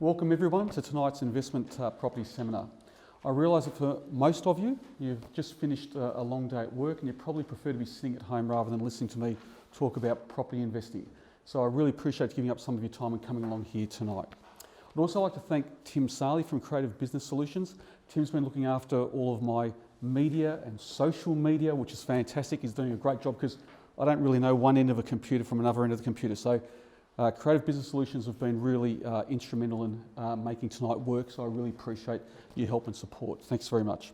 Welcome everyone to tonight's investment property seminar. I realise that for most of you, you've just finished a long day at work and you probably prefer to be sitting at home rather than listening to me talk about property investing. So I really appreciate giving up some of your time and coming along here tonight. I'd also like to thank Tim Sarley from Creative Business Solutions. Tim's been looking after all of my media and social media, which is fantastic. He's doing a great job because I don't really know one end of a computer from another end of the computer. So Creative Business Solutions have been really instrumental in making tonight work, so I really appreciate your help and support. Thanks very much.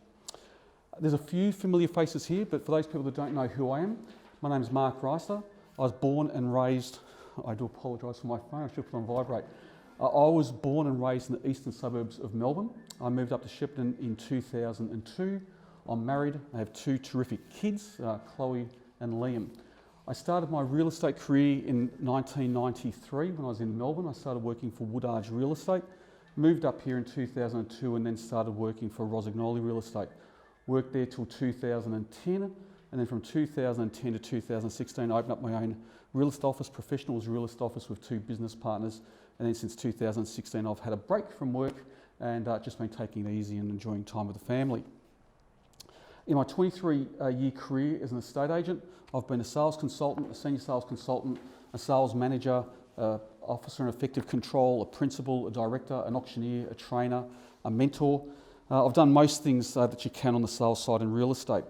There's a few familiar faces here, but for those people that don't know who I am, my name is Mark Reister. I was born and raised, I do apologise for my phone, I should put on vibrate. I was born and raised in the eastern suburbs of Melbourne. I moved up to Shepparton in 2002. I'm married, I have two terrific kids, Chloe and Liam. I started my real estate career in 1993 when I was in Melbourne. I started working for Woodard's Real Estate, moved up here in 2002 and then started working for Rossignoli Real Estate. Worked there till 2010 and then from 2010 to 2016 I opened up my own real estate office, professionals real estate office with two business partners, and then since 2016 I've had a break from work and just been taking it easy and enjoying time with the family. In my 23-year career as an estate agent, I've been a sales consultant, a senior sales consultant, a sales manager, officer in effective control, a principal, a director, an auctioneer, a trainer, a mentor. I've done most things that you can on the sales side in real estate.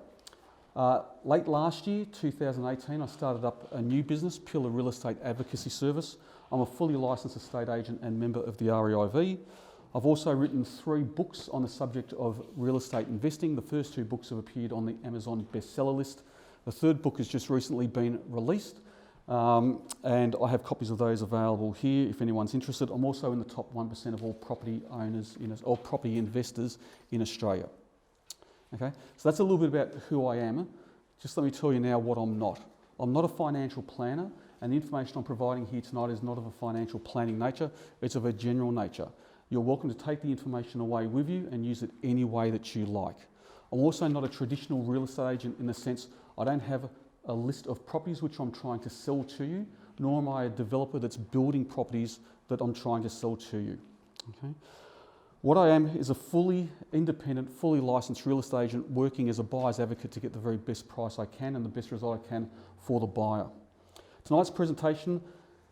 Late last year, 2018, I started up a new business, Pillar Real Estate Advocacy Service. I'm a fully licensed estate agent and member of the REIV. I've also written 3 books on the subject of real estate investing. The first 2 books have appeared on the Amazon bestseller list. The third book has just recently been released, and I have copies of those available here if anyone's interested. I'm also in the top 1% of all property owners or property investors in Australia. Okay, so that's a little bit about who I am. Just let me tell you now what I'm not. I'm not a financial planner, and the information I'm providing here tonight is not of a financial planning nature, it's of a general nature. You're welcome to take the information away with you and use it any way that you like. I'm also not a traditional real estate agent in the sense I don't have a list of properties which I'm trying to sell to you, nor am I a developer that's building properties that I'm trying to sell to you. Okay? What I am is a fully independent, fully licensed real estate agent working as a buyer's advocate to get the very best price I can and the best result I can for the buyer. Tonight's presentation,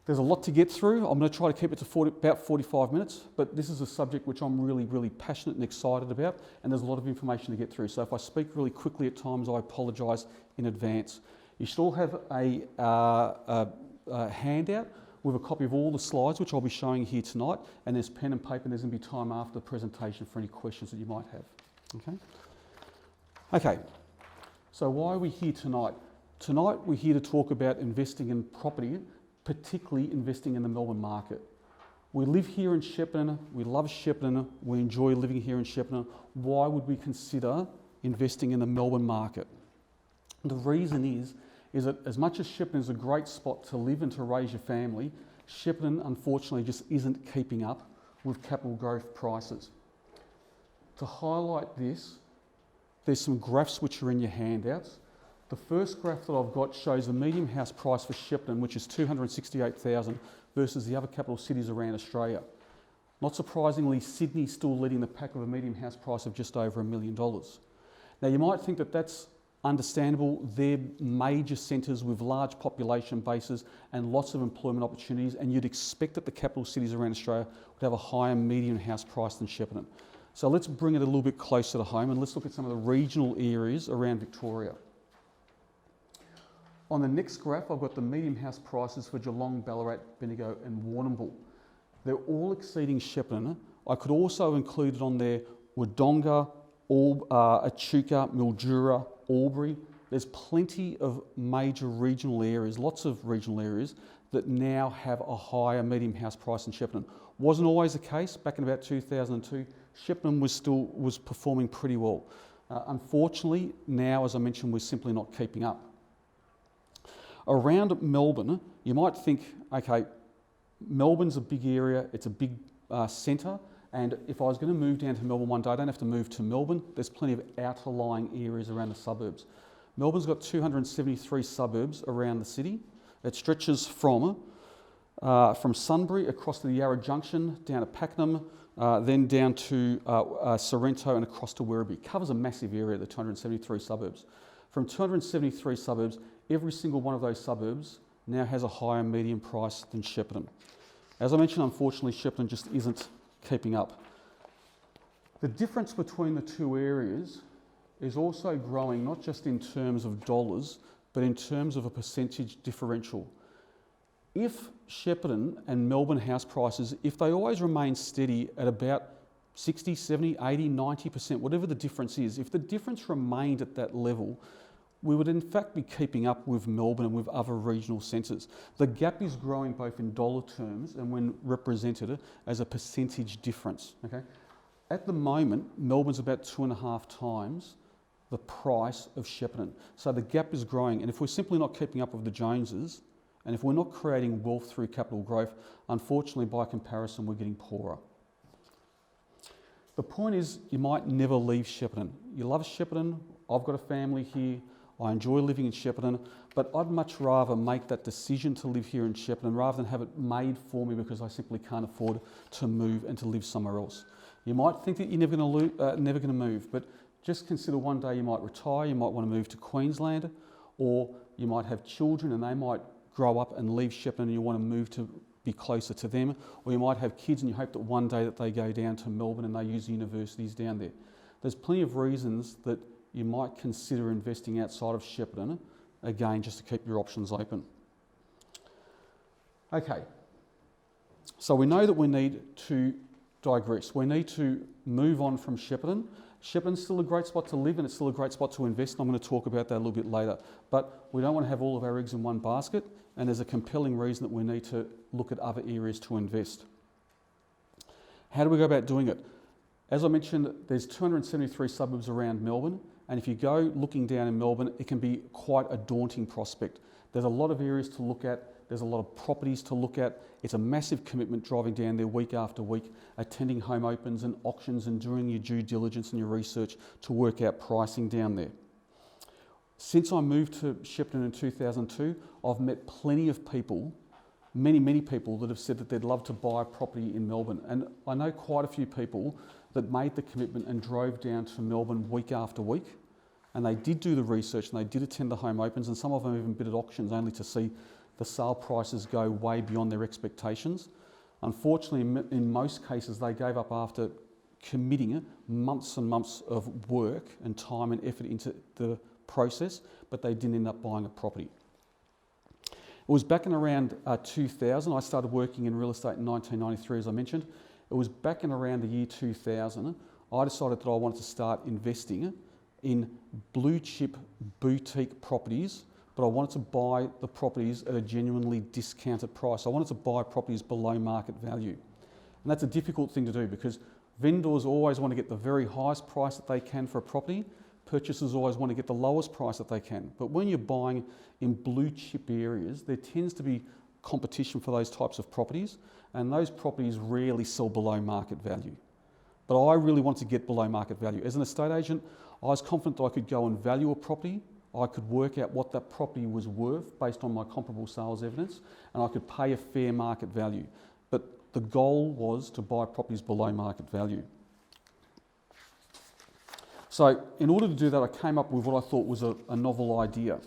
there's a lot to get through. I'm going to try to keep it to about 45 minutes, but this is a subject which I'm really passionate and excited about, and there's a lot of information to get through. So if I speak really quickly at times, I apologise in advance. You should all have a handout with a copy of all the slides, which I'll be showing here tonight, and there's pen and paper, and there's going to be time after the presentation for any questions that you might have. Okay, so why are we here tonight? Tonight we're here to talk about investing in property, particularly investing in the Melbourne market. We live here in Shepparton, we love Shepparton, we enjoy living here in Shepparton. Why would we consider investing in the Melbourne market? The reason is that as much as Shepparton is a great spot to live and to raise your family, Shepparton unfortunately just isn't keeping up with capital growth prices. To highlight this, there's some graphs which are in your handouts. The first graph that I've got shows the median house price for Shepparton, which is $268,000 versus the other capital cities around Australia. Not surprisingly, Sydney's still leading the pack with a median house price of just over $1 million. Now you might think that that's understandable. They're major centres with large population bases and lots of employment opportunities, and you'd expect that the capital cities around Australia would have a higher median house price than Shepparton. So let's bring it a little bit closer to home and let's look at some of the regional areas around Victoria. On the next graph, I've got the median house prices for Geelong, Ballarat, Bendigo and Warrnambool. They're all exceeding Shepparton. I could also have included on there Wodonga, Echuca, Mildura, Albury. There's plenty of major regional areas, lots of regional areas that now have a higher median house price than Shepparton. Wasn't always the case. Back in about 2002, Shepparton was performing pretty well. Unfortunately, now, as I mentioned, we're simply not keeping up. Around Melbourne, you might think, okay, Melbourne's a big area, it's a big centre, and if I was going to move down to Melbourne one day, I don't have to move to Melbourne. There's plenty of outer-lying areas around the suburbs. Melbourne's got 273 suburbs around the city. It stretches from from Sunbury across to the Yarra Junction, down to Pakenham, then down to Sorrento and across to Werribee. It covers a massive area, the 273 suburbs. From 273 suburbs, every single one of those suburbs now has a higher median price than Shepparton. As I mentioned, unfortunately, Shepparton just isn't keeping up. The difference between the two areas is also growing, not just in terms of dollars, but in terms of a percentage differential. If Shepparton and Melbourne house prices, if they always remain steady at about 60, 70, 80, 90%, whatever the difference is, if the difference remained at that level, we would in fact be keeping up with Melbourne and with other regional centres. The gap is growing both in dollar terms and when represented as a percentage difference. Okay? At the moment, Melbourne's about 2.5 times the price of Shepparton. So the gap is growing, and if we're simply not keeping up with the Joneses, and if we're not creating wealth through capital growth, unfortunately by comparison we're getting poorer. The point is, you might never leave Shepparton. You love Shepparton, I've got a family here, I enjoy living in Shepparton, but I'd much rather make that decision to live here in Shepparton rather than have it made for me because I simply can't afford to move and to live somewhere else. You might think that you're never going to move, but just consider one day you might retire, you might want to move to Queensland, or you might have children and they might grow up and leave Shepparton and you want to move to be closer to them, or you might have kids and you hope that one day that they go down to Melbourne and they use the universities down there. There's plenty of reasons that you might consider investing outside of Shepparton, again, just to keep your options open. Okay, so we know that we need to digress. We need to move on from Shepparton. Shepparton's still a great spot to live and it's still a great spot to invest, and I'm going to talk about that a little bit later. But we don't want to have all of our eggs in one basket, and there's a compelling reason that we need to look at other areas to invest. How do we go about doing it? As I mentioned, there's 273 suburbs around Melbourne, and if you go looking down in Melbourne, it can be quite a daunting prospect. There's a lot of areas to look at, there's a lot of properties to look at. It's a massive commitment driving down there week after week, attending home opens and auctions and doing your due diligence and your research to work out pricing down there. Since I moved to Shepparton in 2002, I've met plenty of people, many people that have said that they'd love to buy a property in Melbourne. And I know quite a few people that made the commitment and drove down to Melbourne week after week. And they did do the research and they did attend the home opens, and some of them even bid at auctions only to see the sale prices go way beyond their expectations. Unfortunately, in most cases, they gave up after committing months and months of work and time and effort into the process, but they didn't end up buying a property. It was back in around 2000. I started working in real estate in 1993, as I mentioned. It was back in around the year 2000, I decided that I wanted to start investing in blue chip boutique properties, but I wanted to buy the properties at a genuinely discounted price. I wanted to buy properties below market value. And that's a difficult thing to do because vendors always want to get the very highest price that they can for a property. Purchasers always want to get the lowest price that they can. But when you're buying in blue chip areas, there tends to be competition for those types of properties, and those properties rarely sell below market value. But I really wanted to get below market value. As an estate agent, I was confident that I could go and value a property. I could work out what that property was worth based on my comparable sales evidence, and I could pay a fair market value. But the goal was to buy properties below market value. So in order to do that, I came up with what I thought was a novel idea.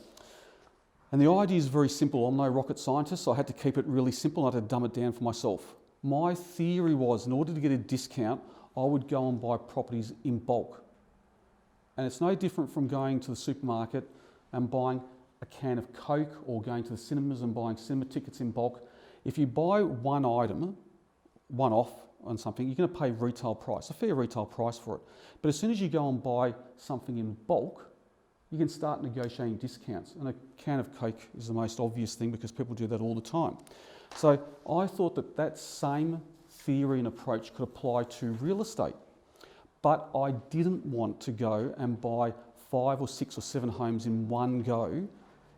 And the idea is very simple. I'm no rocket scientist, so I had to keep it really simple. I had to dumb it down for myself. My theory was, in order to get a discount, I would go and buy properties in bulk. And it's no different from going to the supermarket and buying a can of Coke or going to the cinemas and buying cinema tickets in bulk. If you buy one item, one off on something, you're going to pay retail price, a fair retail price for it. But as soon as you go and buy something in bulk, you can start negotiating discounts. And a can of Coke is the most obvious thing because people do that all the time. So I thought that that same theory and approach could apply to real estate. But I didn't want to go and buy 5 or 6 or 7 homes in one go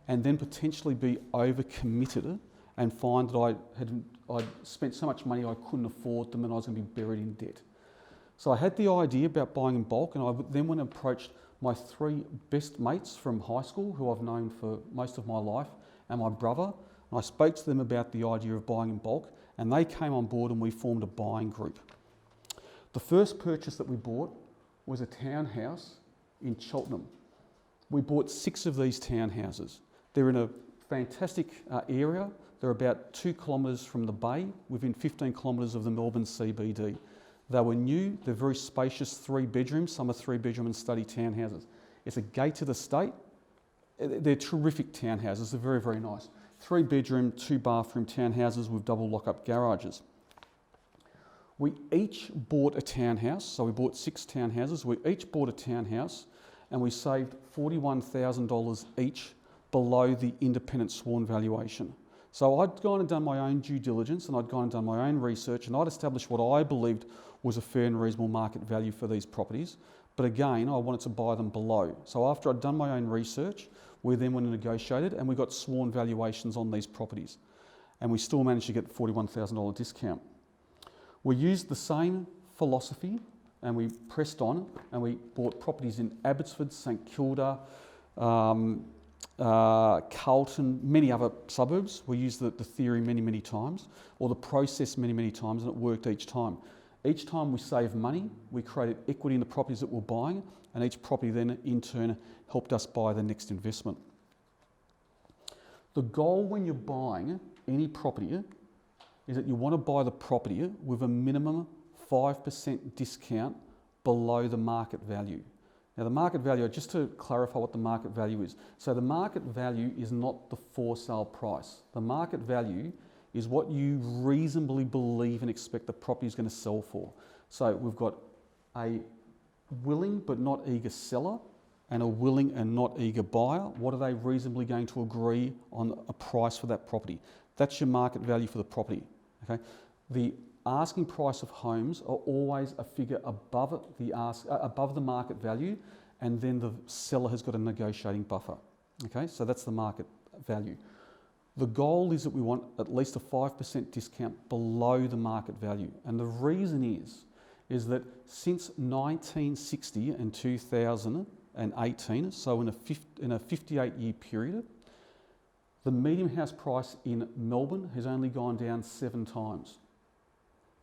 and then potentially be overcommitted and find that I'd spent so much money I couldn't afford them and I was going to be buried in debt. So I had the idea about buying in bulk, and I then went and approached my 3 best mates from high school who I've known for most of my life, and my brother, And I spoke to them about the idea of buying in bulk, and they came on board and we formed a buying group. The first purchase that we bought was a townhouse in Cheltenham. We bought 6 of these townhouses. They're in a fantastic area. They're about 2 kilometres from the bay, within 15 kilometres of the Melbourne CBD. They were new, they're very spacious, 3 bedrooms, some are 3 bedroom and study townhouses. It's a gated estate. They're terrific townhouses, they're very, very nice. 3 bedroom, 2 bathroom townhouses with double lock-up garages. We each bought a townhouse, so we bought 6 townhouses. We each bought a townhouse and we saved $41,000 each below the independent sworn valuation. So I'd gone and done my own due diligence and I'd gone and done my own research and I'd established what I believed was a fair and reasonable market value for these properties. But again, I wanted to buy them below. So after I'd done my own research, we then went and negotiated and we got sworn valuations on these properties. And we still managed to get $41,000 discount. We used the same philosophy and we pressed on and we bought properties in Abbotsford, St Kilda, Carlton, many other suburbs. We used the theory many, many times, or the process many, many times, and it worked each time. Each time we saved money, we created equity in the properties that we're buying, and each property then in turn helped us buy the next investment. The goal when you're buying any property is that you want to buy the property with a minimum 5% discount below the market value. Now the market value, just to clarify what the market value is. So the market value is not the for sale price. The market value is what you reasonably believe and expect the property is going to sell for. So we've got a willing but not eager seller and a willing and not eager buyer. What are they reasonably going to agree on a price for that property? That's your market value for the property. Okay? The asking price of homes are always a figure above the market value, and then the seller has got a negotiating buffer. Okay, so that's the market value. The goal is that we want at least a 5% discount below the market value, and the reason is that since 1960 and 2018, so in a 58-year period, the median house price in Melbourne has only gone down 7 times.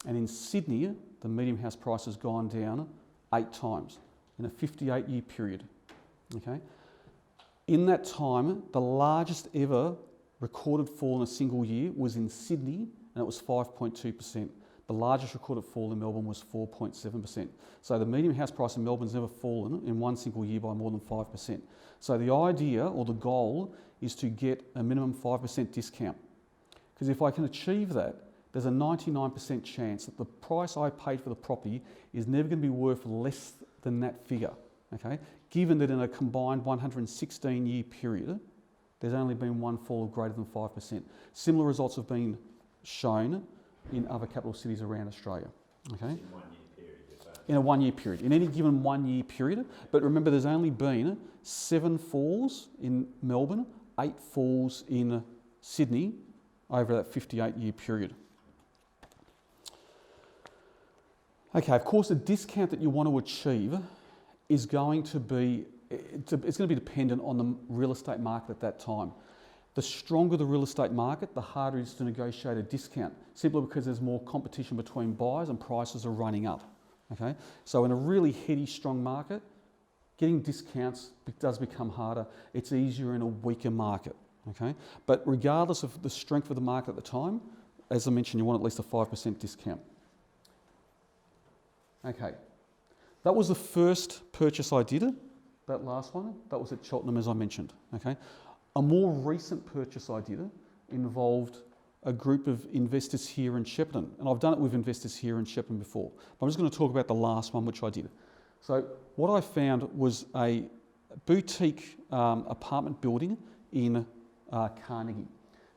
And in Sydney, the median house price has gone down 8 times in a 58-year period. Okay? In that time, the largest ever recorded fall in a single year was in Sydney, and it was 5.2%. The largest recorded fall in Melbourne was 4.7%. So the median house price in Melbourne's never fallen in one single year by more than 5%. So the idea or the goal is to get a minimum 5% discount. Because if I can achieve that, there's a 99% chance that the price I paid for the property is never going to be worth less than that figure, okay? Given that in a combined 116-year period, there's only been one fall of greater than 5%. Similar results have been shown in other capital cities around Australia, okay? In 1 year period, you're saying? In a 1 year period, in any given 1 year period. But remember, there's only been 7 falls in Melbourne, 8 falls in Sydney over that 58-year period. Okay, of course, the discount that you want to achieve is going to be, it's going to be dependent on the real estate market at that time. The stronger the real estate market, the harder it is to negotiate a discount, simply because there's more competition between buyers and prices are running up. Okay, so in a really heady, strong market, getting discounts does become harder. It's easier in a weaker market. Okay, but regardless of the strength of the market at the time, as I mentioned, you want at least a 5% discount. Okay, that was the first purchase I did, that last one. That was at Cheltenham, as I mentioned. Okay, a more recent purchase I did involved a group of investors here in Shepparton, and I've done it with investors here in Shepparton before. But I'm just going to talk about the last one, which I did. So what I found was a boutique apartment building in Carnegie.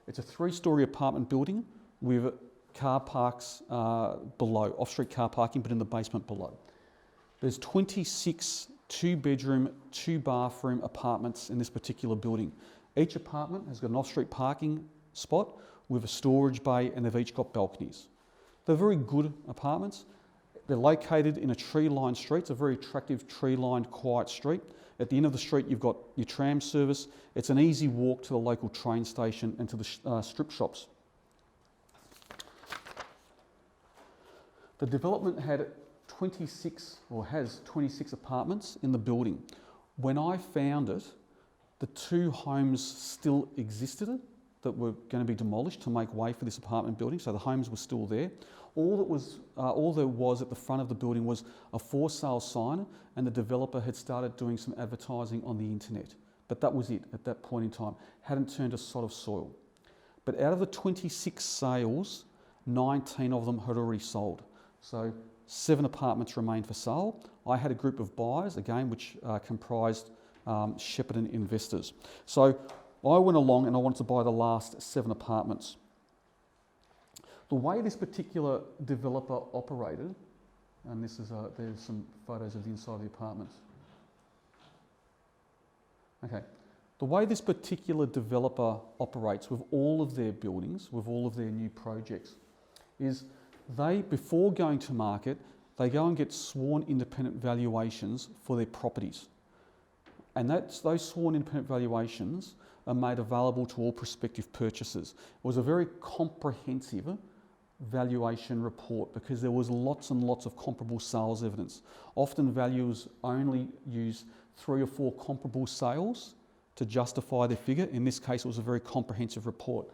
It's a 3-storey apartment building with car parks below, off-street car parking, but in the basement below. There's 26 2-bedroom, 2-bathroom apartments in this particular building. Each apartment has got an off-street parking spot with a storage bay, and they've each got balconies. They're very good apartments. They're located in a tree-lined street. It's a very attractive tree-lined, quiet street. At the end of the street, you've got your tram service. It's an easy walk to the local train station and to the strip shops. The development had 26, or has 26 apartments in the building. When I found it, the 2 homes still existed that were going to be demolished to make way for this apartment building, so the homes were still there. All there was at the front of the building was a for sale sign, and the developer had started doing some advertising on the internet. But that was it at that point in time. Hadn't turned a sod of soil. But out of the 26 sales, 19 of them had already sold. So 7 apartments remained for sale. I had a group of buyers, again, which comprised Shepparton investors. So I went along and I wanted to buy the last 7 apartments. The way this particular developer operated, and this is there's some photos of the inside of the apartments. Okay, the way this particular developer operates with all of their buildings, with all of their new projects, is they, before going to market, they go and get sworn independent valuations for their properties. And those sworn independent valuations are made available to all prospective purchasers. It was a very comprehensive valuation report because there was lots and lots of comparable sales evidence. Often valuers only use 3 or 4 comparable sales to justify their figure. In this case, it was a very comprehensive report.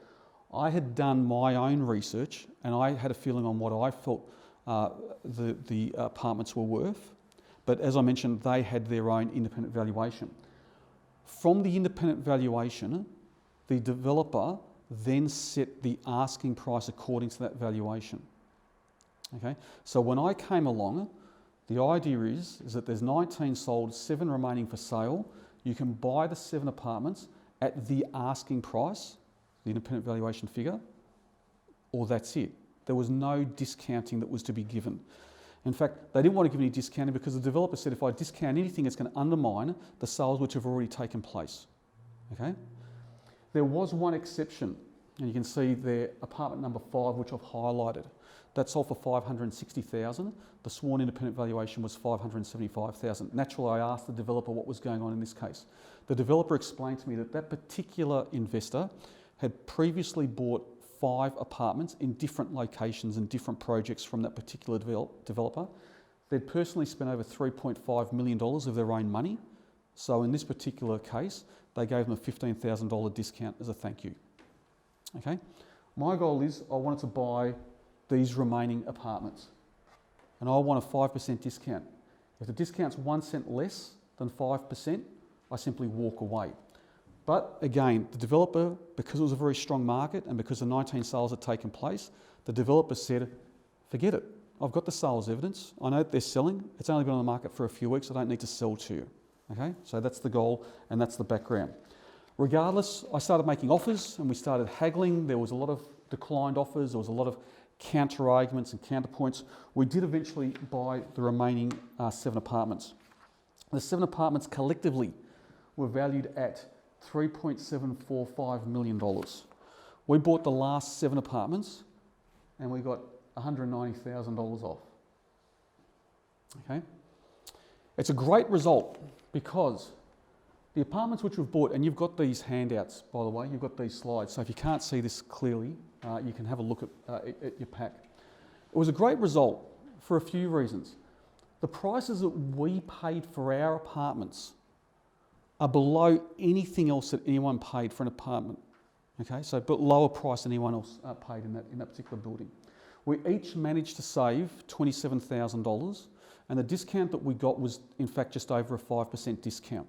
I had done my own research and I had a feeling on what I felt the apartments were worth. But as I mentioned, they had their own independent valuation. From the independent valuation, the developer then set the asking price according to that valuation. Okay, so when I came along, the idea is that there's 19 sold, 7 remaining for sale. You can buy the 7 apartments at the asking price, the independent valuation figure, or that's it. There was no discounting that was to be given. In fact, they didn't want to give any discounting because the developer said if I discount anything, it's going to undermine the sales which have already taken place. Okay? There was one exception, and you can see there apartment number 5, which I've highlighted. That sold for $560,000. The sworn independent valuation was $575,000. Naturally, I asked the developer what was going on in this case. The developer explained to me that that particular investor had previously bought 5 apartments in different locations and different projects from that particular developer. They'd personally spent over $3.5 million of their own money. So in this particular case, they gave them a $15,000 discount as a thank you. Okay, my goal is I wanted to buy these remaining apartments and I want a 5% discount. If the discount's 1 cent less than 5%, I simply walk away. But again, the developer, because it was a very strong market and because the 19 sales had taken place, the developer said, forget it. I've got the sales evidence. I know that they're selling. It's only been on the market for a few weeks. I don't need to sell to you. Okay, so that's the goal and that's the background. Regardless, I started making offers and we started haggling. There was a lot of declined offers. There was a lot of counter arguments and counterpoints. We did eventually buy the remaining 7 apartments. The 7 apartments collectively were valued at $3.745 million. We bought the last 7 apartments and we got $190,000 off. Okay, it's a great result because the apartments which we've bought, and you've got these handouts, by the way, you've got these slides, so if you can't see this clearly, you can have a look at your pack. It was a great result for a few reasons. The prices that we paid for our apartments are below anything else that anyone paid for an apartment. Okay, so but lower price than anyone else paid in that particular building. We each managed to save $27,000, and the discount that we got was in fact just over a 5% discount.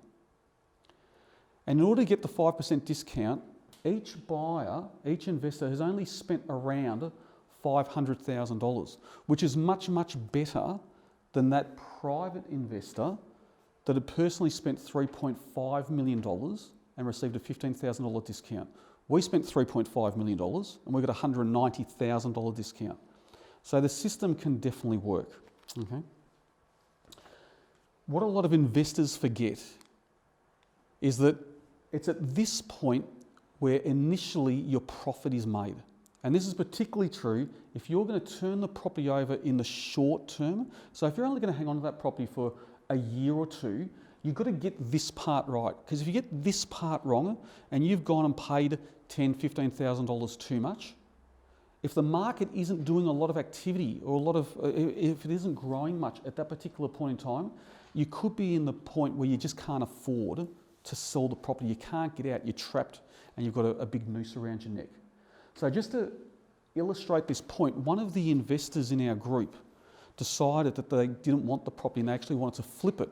And in order to get the 5% discount, each buyer, each investor has only spent around $500,000, which is much, much better than that private investor that had personally spent $3.5 million and received a $15,000 discount. We spent $3.5 million and we got a $190,000 discount. So the system can definitely work. Okay. What a lot of investors forget is that it's at this point where initially your profit is made. And this is particularly true if you're going to turn the property over in the short term. So if you're only going to hang on to that property for a year or two, you've got to get this part right. Because if you get this part wrong and you've gone and paid $10,000, $15,000 too much, if the market isn't doing a lot of activity or if it isn't growing much at that particular point in time, you could be in the point where you just can't afford to sell the property. You can't get out, you're trapped, and you've got a big noose around your neck. So just to illustrate this point, one of the investors in our group decided that they didn't want the property and they actually wanted to flip it.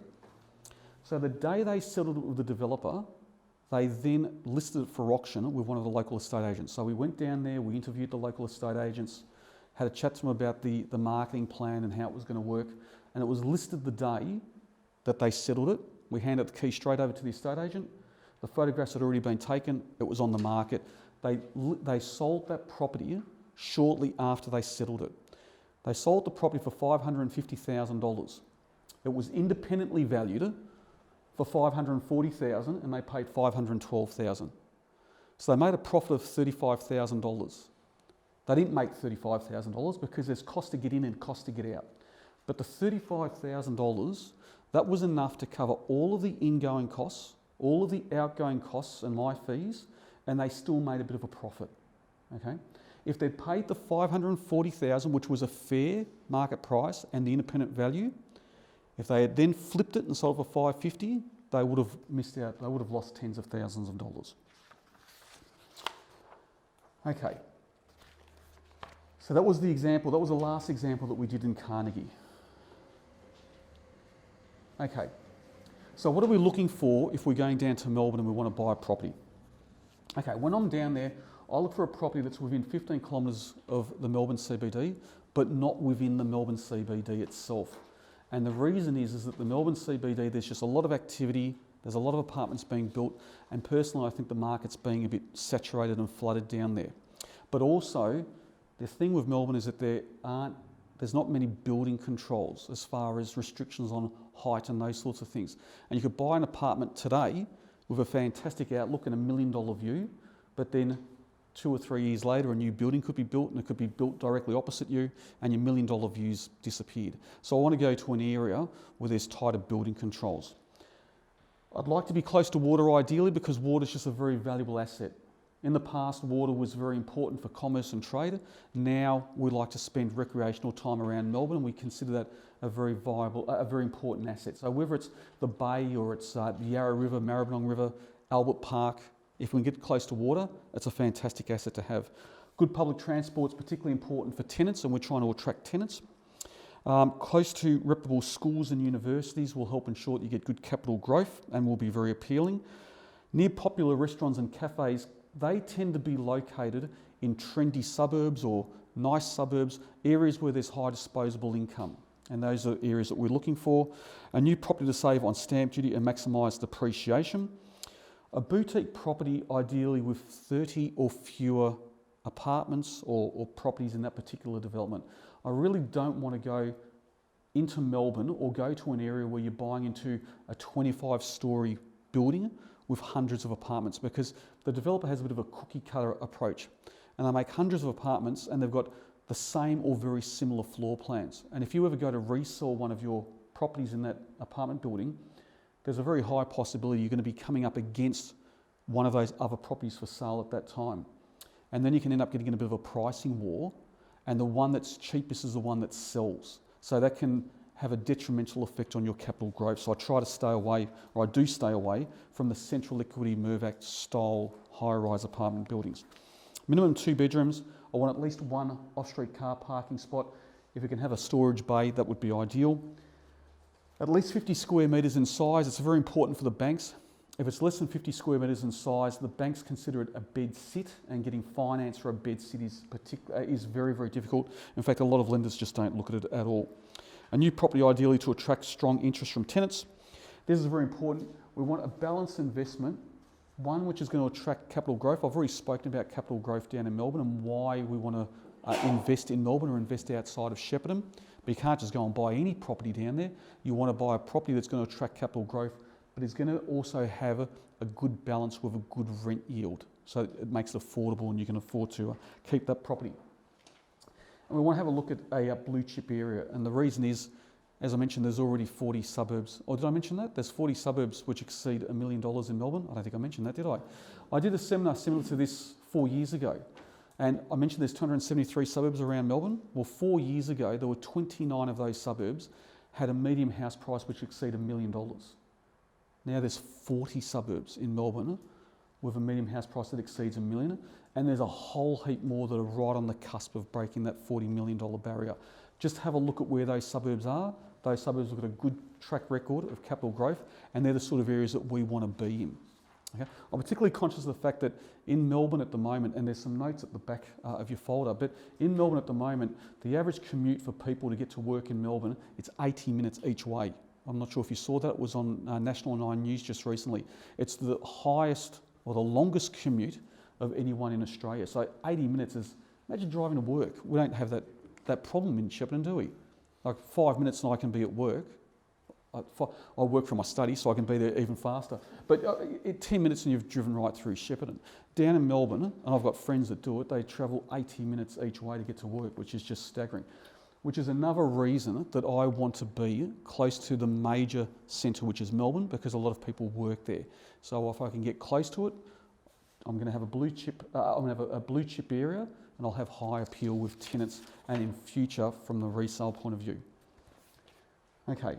So the day they settled it with the developer, they then listed it for auction with one of the local estate agents. So we went down there, we interviewed the local estate agents, had a chat to them about the marketing plan and how it was going to work, and it was listed the day that they settled it. We handed the key straight over to the estate agent. The photographs had already been taken, it was on the market. They sold that property shortly after they settled it. They sold the property for $550,000. It was independently valued for $540,000 and they paid $512,000. So they made a profit of $35,000. They didn't make $35,000 because there's cost to get in and cost to get out. But the $35,000, that was enough to cover all of the ingoing costs, all of the outgoing costs and my fees, and they still made a bit of a profit. Okay? If they'd paid the $540,000, which was a fair market price and the independent value, if they had then flipped it and sold it for $550,000, they would have missed out. They would have lost tens of thousands of dollars. Okay. So that was the example. That was the last example that we did in Carnegie. Okay. So what are we looking for if we're going down to Melbourne and we want to buy a property? Okay, when I'm down there, I look for a property that's within 15 kilometres of the Melbourne CBD, but not within the Melbourne CBD itself. And the reason is that the Melbourne CBD, there's just a lot of activity, there's a lot of apartments being built, and personally I think the market's being a bit saturated and flooded down there. But also, the thing with Melbourne is that there's not many building controls as far as restrictions on height and those sorts of things. And you could buy an apartment today with a fantastic outlook and $1 million view, but then 2 or 3 years later a new building could be built and it could be built directly opposite you and your $1 million views disappeared. So I want to go to an area where there's tighter building controls. I'd like to be close to water ideally because water is just a very valuable asset. In the past, water was very important for commerce and trade. Now we like to spend recreational time around Melbourne and we consider that a very viable, a very important asset. So whether it's the bay or it's the Yarra River, Maribyrnong River, Albert Park, if we can get close to water, it's a fantastic asset to have. Good public transport is particularly important for tenants and we're trying to attract tenants. Close to reputable schools and universities will help ensure that you get good capital growth and will be very appealing. Near popular restaurants and cafes, they tend to be located in trendy suburbs or nice suburbs, areas where there's high disposable income. And those are areas that we're looking for. A new property to save on stamp duty and maximise depreciation. A boutique property ideally with 30 or fewer apartments or properties in that particular development. I really don't want to go into Melbourne or go to an area where you're buying into a 25-storey building with hundreds of apartments because the developer has a bit of a cookie cutter approach and they make hundreds of apartments and they've got the same or very similar floor plans. And if you ever go to resell one of your properties in that apartment building, there's a very high possibility you're going to be coming up against one of those other properties for sale at that time. And then you can end up getting in a bit of a pricing war and the one that's cheapest is the one that sells. So that can have a detrimental effect on your capital growth. So I try to stay away, or I do stay away, from the central equity Mirvac style high-rise apartment buildings. Minimum 2 bedrooms. I want at least one off-street car parking spot. If we can have a storage bay, that would be ideal. At least 50 square metres in size. It's very important for the banks. If it's less than 50 square metres in size, the banks consider it a bed sit, and getting finance for a bed sit is very, very difficult. In fact, a lot of lenders just don't look at it at all. A new property ideally to attract strong interest from tenants. This is very important. We want a balanced investment, one which is going to attract capital growth. I've already spoken about capital growth down in Melbourne and why we want to invest in Melbourne or invest outside of Shepparton. But you can't just go and buy any property down there. You want to buy a property that's going to attract capital growth, but it's going to also have a good balance with a good rent yield. So it makes it affordable and you can afford to keep that property. And we want to have a look at a blue chip area, and the reason is As I mentioned, there's already 40 suburbs. Or did I mention that? There's 40 suburbs which exceed $1 million in Melbourne. I don't think I mentioned that, did I? I did a seminar similar to this 4 years ago. And I mentioned there's 273 suburbs around Melbourne. Well, 4 years ago, there were 29 of those suburbs had a median house price which exceeded $1 million. Now there's 40 suburbs in Melbourne with a median house price that exceeds $1 million. And there's a whole heap more that are right on the cusp of breaking that $40 million barrier. Just have a look at where those suburbs are. Those suburbs have got a good track record of capital growth, and they're the sort of areas that we want to be in. Okay? I'm particularly conscious of the fact that in Melbourne at the moment, and there's some notes at the back of your folder, but in Melbourne at the moment, the average commute for people to get to work in Melbourne, it's 80 minutes each way. I'm not sure if you saw that. It was on National 9 News just recently. It's the highest or the longest commute of anyone in Australia. So 80 minutes is, imagine driving to work. We don't have that problem in Shepparton, do we? Like 5 minutes and I can be at work. I work from my study, so I can be there even faster. But 10 minutes and you've driven right through Shepparton. Down in Melbourne, and I've got friends that do it, they travel 80 minutes each way to get to work, which is just staggering. Which is another reason that I want to be close to the major centre, which is Melbourne, because a lot of people work there. So if I can get close to it, I'm going to have a blue chip. I'm going to have a blue chip area, and I'll have high appeal with tenants, and in future from the resale point of view. Okay.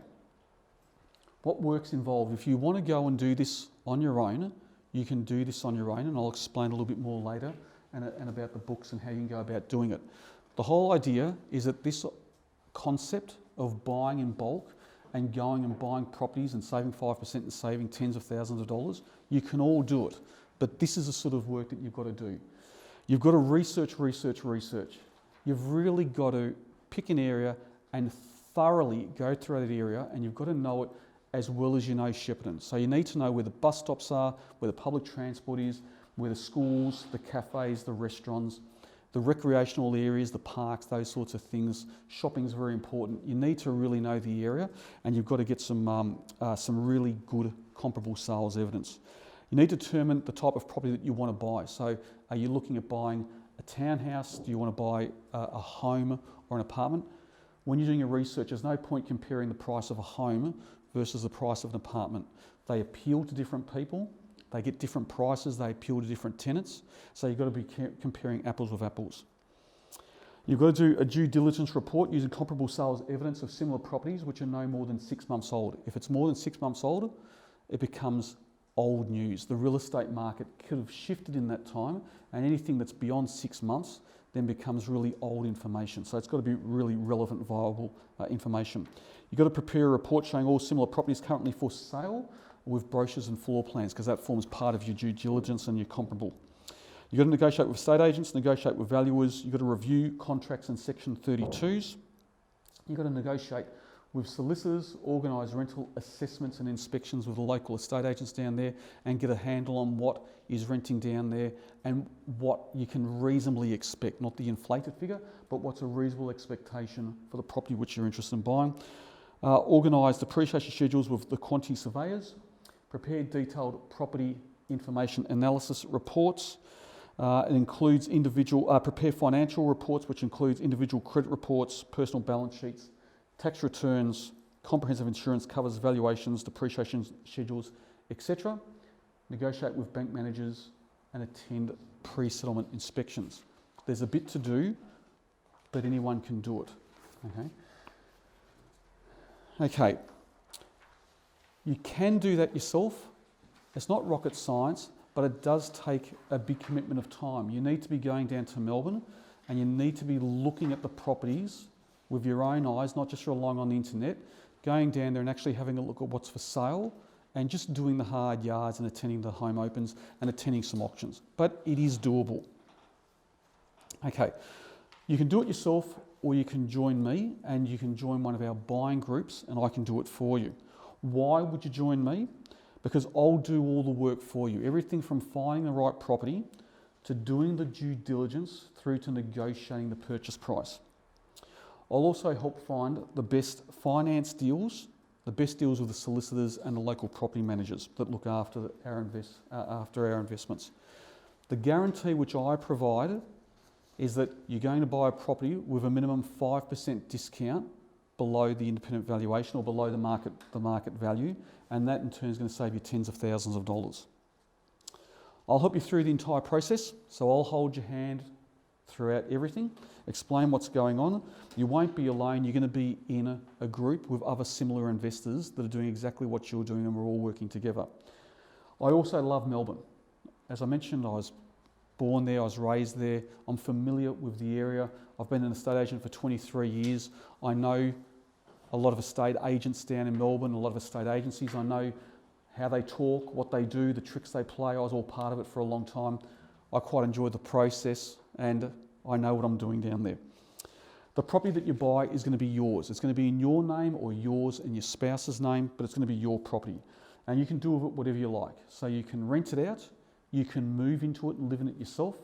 What work's involved? If you want to go and do this on your own, you can do this on your own, and I'll explain a little bit more later, and about the books and how you can go about doing it. The whole idea is that this concept of buying in bulk and going and buying properties and saving 5% and saving tens of thousands of dollars, you can all do it. But this is the sort of work that you've got to do. You've got to research. You've really got to pick an area and thoroughly go through that area, and you've got to know it as well as you know Shepparton. So you need to know where the bus stops are, where the public transport is, where the schools, the cafes, the restaurants, the recreational areas, the parks, those sorts of things. Shopping's very important. You need to really know the area, and you've got to get some really good comparable sales evidence. You need to determine the type of property that you want to buy. So are you looking at buying a townhouse? Do you want to buy a home or an apartment? When you're doing your research, there's no point comparing the price of a home versus the price of an apartment. They appeal to different people. They get different prices. They appeal to different tenants. So you've got to be comparing apples with apples. You've got to do a due diligence report using comparable sales evidence of similar properties which are no more than 6 months old. If it's more than 6 months old, it becomes old news. The real estate market could have shifted in that time, and anything that's beyond 6 months then becomes really old information. So it's got to be really relevant, viable information. You've got to prepare a report showing all similar properties currently for sale with brochures and floor plans, because that forms part of your due diligence and your comparable. You've got to negotiate with estate agents, negotiate with valuers. You've got to review contracts and Section 32s. You've got to negotiate with solicitors, organise rental assessments and inspections with the local estate agents down there, and get a handle on what is renting down there and what you can reasonably expect, not the inflated figure, but what's a reasonable expectation for the property which you're interested in buying. Organise depreciation schedules with the quantity surveyors. Prepare detailed property information analysis reports. It includes prepare financial reports, which includes individual credit reports, personal balance sheets, tax returns, comprehensive insurance covers, valuations, depreciation schedules, etc. Negotiate with bank managers and attend pre-settlement inspections. There's a bit to do, but anyone can do it. Okay. You can do that yourself. It's not rocket science, but it does take a big commitment of time. You need to be going down to Melbourne, and you need to be looking at the properties with your own eyes, not just relying on the internet, going down there and actually having a look at what's for sale, and just doing the hard yards and attending the home opens and attending some auctions. But it is doable. Okay, you can do it yourself, or you can join me and you can join one of our buying groups, and I can do it for you. Why would you join me? Because I'll do all the work for you. Everything from finding the right property to doing the due diligence through to negotiating the purchase price. I'll also help find the best finance deals, the best deals with the solicitors and the local property managers that look after our investments. The guarantee which I provide is that you're going to buy a property with a minimum 5% discount below the independent valuation or below the market value, and that in turn is going to save you tens of thousands of dollars. I'll help you through the entire process, so I'll hold your hand throughout everything, explain what's going on. You won't be alone, you're going to be in a group with other similar investors that are doing exactly what you're doing, and we're all working together. I also love Melbourne. As I mentioned, I was born there, I was raised there, I'm familiar with the area. I've been an estate agent for 23 years. I know a lot of estate agents down in Melbourne, a lot of estate agencies. I know how they talk, what they do, the tricks they play. I was all part of it for a long time. I quite enjoyed the process and I know what I'm doing down there. The property that you buy is going to be yours. It's going to be in your name or yours and your spouse's name, but it's going to be your property. And you can do with it whatever you like. So you can rent it out, you can move into it and live in it yourself.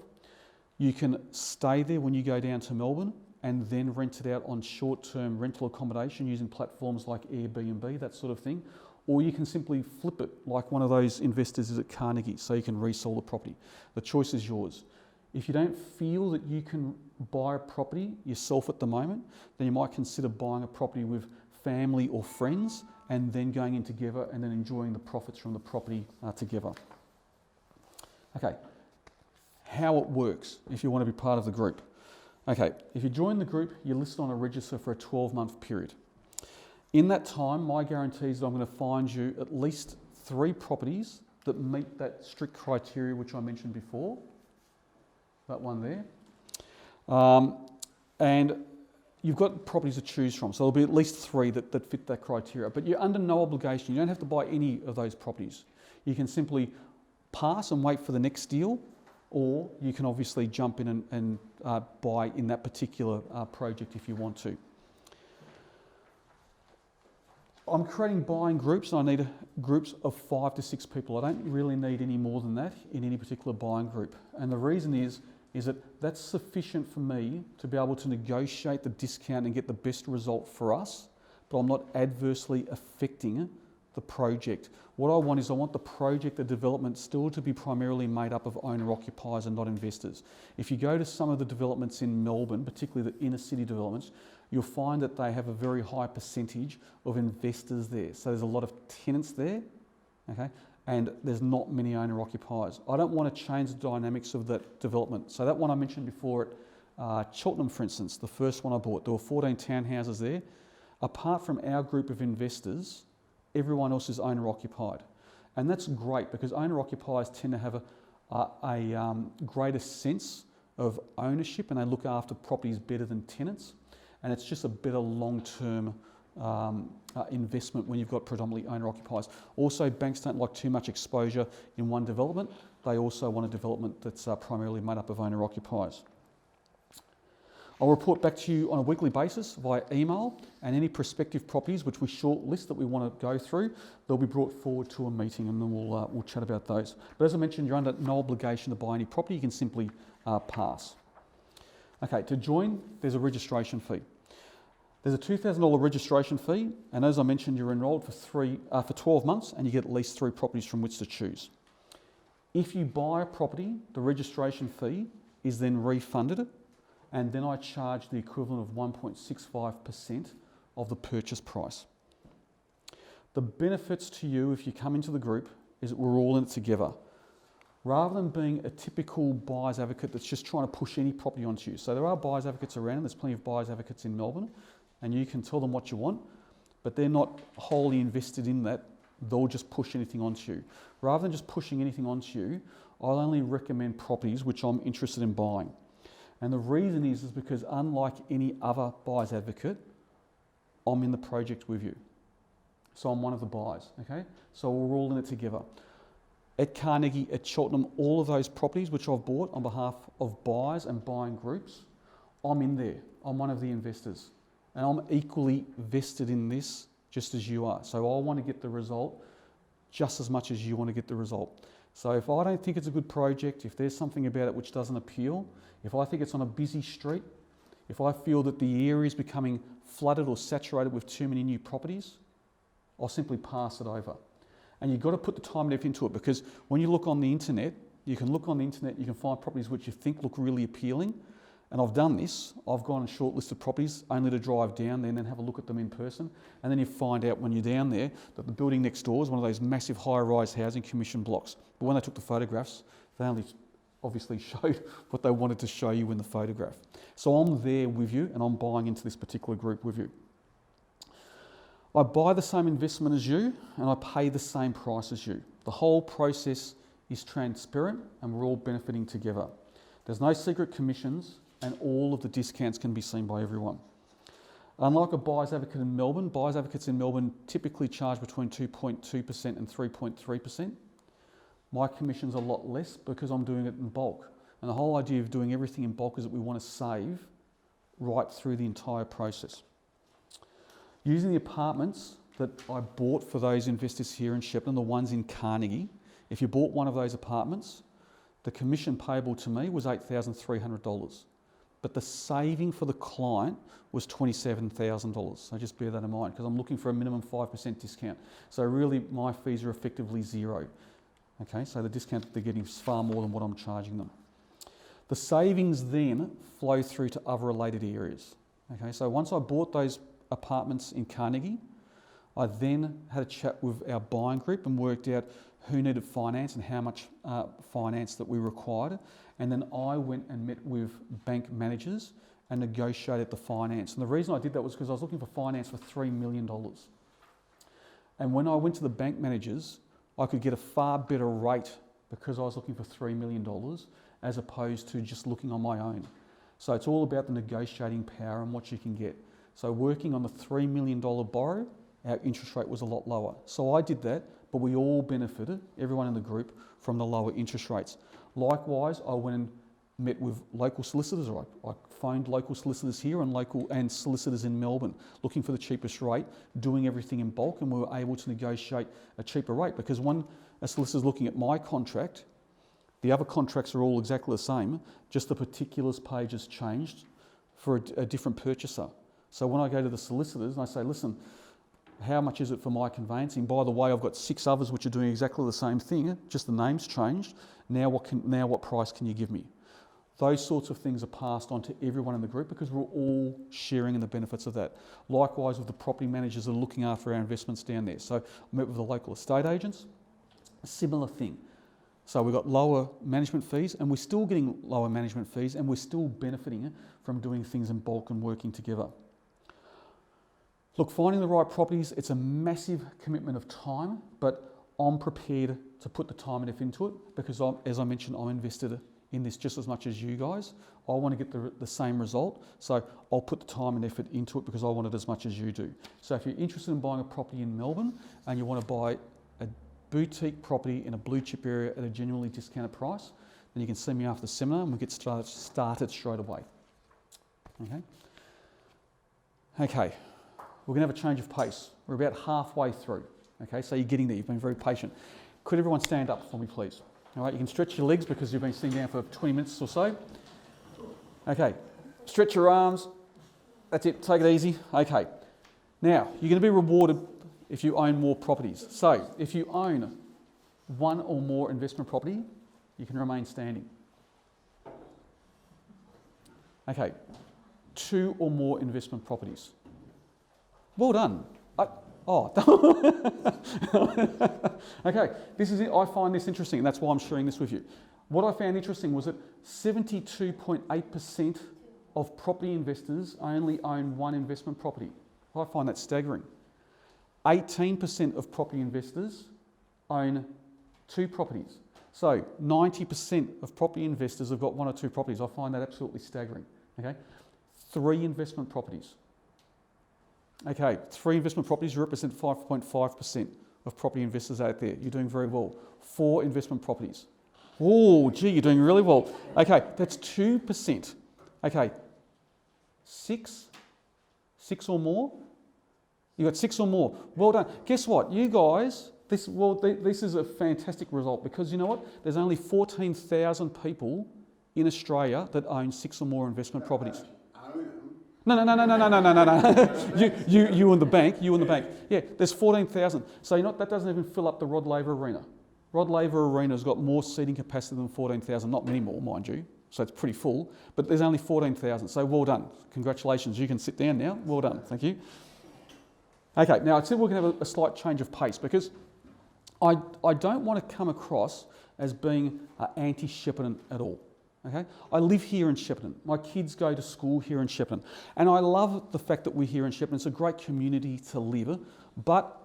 You can stay there when you go down to Melbourne and then rent it out on short-term rental accommodation using platforms like Airbnb, that sort of thing. Or you can simply flip it like one of those investors is at Carnegie, so you can resell the property. The choice is yours. If you don't feel that you can buy a property yourself at the moment, then you might consider buying a property with family or friends and then going in together and then enjoying the profits from the property together. Okay, how it works if you want to be part of the group. Okay, if you join the group, you're listed on a register for a 12-month period. In that time, my guarantee is that I'm going to find you at least 3 properties that meet that strict criteria which I mentioned before. That one there. And you've got properties to choose from, so there'll be at least 3 that fit that criteria. But you're under no obligation. You don't have to buy any of those properties. You can simply pass and wait for the next deal, or you can obviously jump in and buy in that particular project if you want to. I'm creating buying groups and I need groups of 5 to 6 people. I don't really need any more than that in any particular buying group. And the reason is that that's sufficient for me to be able to negotiate the discount and get the best result for us, but I'm not adversely affecting the project. What I want is I want the project, the development, still to be primarily made up of owner-occupiers and not investors. If you go to some of the developments in Melbourne, particularly the inner city developments, you'll find that they have a very high percentage of investors there. So there's a lot of tenants there, okay, and there's not many owner-occupiers. I don't want to change the dynamics of that development. So that one I mentioned before at Cheltenham, for instance, the first one I bought, there were 14 townhouses there. Apart from our group of investors, everyone else is owner-occupied. And that's great because owner-occupiers tend to have a greater sense of ownership and they look after properties better than tenants. And it's just a better long-term investment when you've got predominantly owner-occupiers. Also, banks don't like too much exposure in one development. They also want a development that's primarily made up of owner-occupiers. I'll report back to you on a weekly basis via email, and any prospective properties which we shortlist that we want to go through, they'll be brought forward to a meeting and then we'll chat about those. But as I mentioned, you're under no obligation to buy any property. You can simply pass. Okay, to join, there's a registration fee. There's a $2,000 registration fee, and as I mentioned, you're enrolled for 12 months and you get at least 3 properties from which to choose. If you buy a property, the registration fee is then refunded, and then I charge the equivalent of 1.65% of the purchase price. The benefits to you if you come into the group is that we're all in it together. Rather than being a typical buyer's advocate that's just trying to push any property onto you. So there are buyer's advocates around, and there's plenty of buyer's advocates in Melbourne, and you can tell them what you want, but they're not wholly invested in that. They'll just push anything onto you. Rather than just pushing anything onto you, I'll only recommend properties which I'm interested in buying. And the reason is because unlike any other buyer's advocate, I'm in the project with you. So I'm one of the buyers, okay? So we're all in it together. At Carnegie, at Cheltenham, all of those properties which I've bought on behalf of buyers and buying groups, I'm in there. I'm one of the investors. And I'm equally vested in this just as you are. So I want to get the result just as much as you want to get the result. So if I don't think it's a good project, if there's something about it which doesn't appeal, if I think it's on a busy street, if I feel that the area is becoming flooded or saturated with too many new properties, I'll simply pass it over. And you've got to put the time and effort into it, because when you look on the internet, you can find properties which you think look really appealing, And I've done this. I've gone and shortlisted properties only to drive down there and then have a look at them in person. And then you find out when you're down there that the building next door is one of those massive high-rise housing commission blocks. But when they took the photographs, they only obviously showed what they wanted to show you in the photograph. So I'm there with you and I'm buying into this particular group with you. I buy the same investment as you and I pay the same price as you. The whole process is transparent and we're all benefiting together. There's no secret commissions and all of the discounts can be seen by everyone. Unlike a buyer's advocate in Melbourne, buyer's advocates in Melbourne typically charge between 2.2% and 3.3%. My commission's a lot less because I'm doing it in bulk. And the whole idea of doing everything in bulk is that we want to save right through the entire process. Using the apartments that I bought for those investors here in Shepparton, the ones in Carnegie, if you bought one of those apartments, the commission payable to me was $8,300. But the saving for the client was $27,000. So just bear that in mind because I'm looking for a minimum 5% discount. So really my fees are effectively zero. Okay, so the discount that they're getting is far more than what I'm charging them. The savings then flow through to other related areas. Okay, so once I bought those apartments in Carnegie, I then had a chat with our buying group and worked out who needed finance and how much finance that we required. And then I went and met with bank managers and negotiated the finance. And the reason I did that was because I was looking for finance for $3 million. And when I went to the bank managers, I could get a far better rate because I was looking for $3 million as opposed to just looking on my own. So it's all about the negotiating power and what you can get. So working on the $3 million borrow, our interest rate was a lot lower. So I did that, but we all benefited, everyone in the group, from the lower interest rates. Likewise, I went and met with local solicitors, or I phoned local solicitors here and solicitors in Melbourne, looking for the cheapest rate, doing everything in bulk, and we were able to negotiate a cheaper rate because when a solicitor's looking at my contract, the other contracts are all exactly the same, just the particulars page has changed for a different purchaser. So when I go to the solicitors and I say, listen, how much is it for my conveyancing? By the way, I've got 6 others which are doing exactly the same thing, just the name's changed. Now what price can you give me? Those sorts of things are passed on to everyone in the group because we're all sharing in the benefits of that. Likewise with the property managers that are looking after our investments down there. So I met with the local estate agents, a similar thing. So we've got lower management fees and we're still getting lower management fees and we're still benefiting from doing things in bulk and working together. Look, finding the right properties, it's a massive commitment of time, but I'm prepared to put the time and effort into it because, as I mentioned, I'm invested in this just as much as you guys. I want to get the same result, so I'll put the time and effort into it because I want it as much as you do. So if you're interested in buying a property in Melbourne and you want to buy a boutique property in a blue chip area at a genuinely discounted price, then you can see me after the seminar and we'll get started straight away. Okay. We're going to have a change of pace. We're about halfway through. Okay, so you're getting there. You've been very patient. Could everyone stand up for me, please? All right, you can stretch your legs because you've been sitting down for 20 minutes or so. Okay, stretch your arms. That's it. Take it easy. Okay. Now, you're going to be rewarded if you own more properties. So, if you own one or more investment property, you can remain standing. Okay, 2 or more investment properties. Well done. Okay, this is it. I find this interesting and that's why I'm sharing this with you. What I found interesting was that 72.8% of property investors only own one investment property. I find that staggering. 18% of property investors own 2 properties. So 90% of property investors have got 1 or 2 properties. I find that absolutely staggering. Okay, 3 investment properties. Okay, 3 investment properties represent 5.5% of property investors out there. You're doing very well. 4 investment properties. Oh, gee, you're doing really well. Okay, that's 2%. Okay, 6 or more? You got 6 or more. Well done. Guess what? You guys, this is a fantastic result because you know what? There's only 14,000 people in Australia that own 6 or more investment properties. No. You and the bank. Yeah, there's 14,000. So you know that doesn't even fill up the Rod Laver Arena. Rod Laver Arena's got more seating capacity than 14,000. Not many more, mind you. so it's pretty full, but there's only 14,000, so well done. Congratulations, you can sit down now. Well done, thank you. Okay, now I said we're going to have a slight change of pace because I don't want to come across as being anti-Shepparton at all. Okay, I live here in Shepparton. My kids go to school here in Shepparton, and I love the fact that we're here in Shepparton. It's a great community to live, but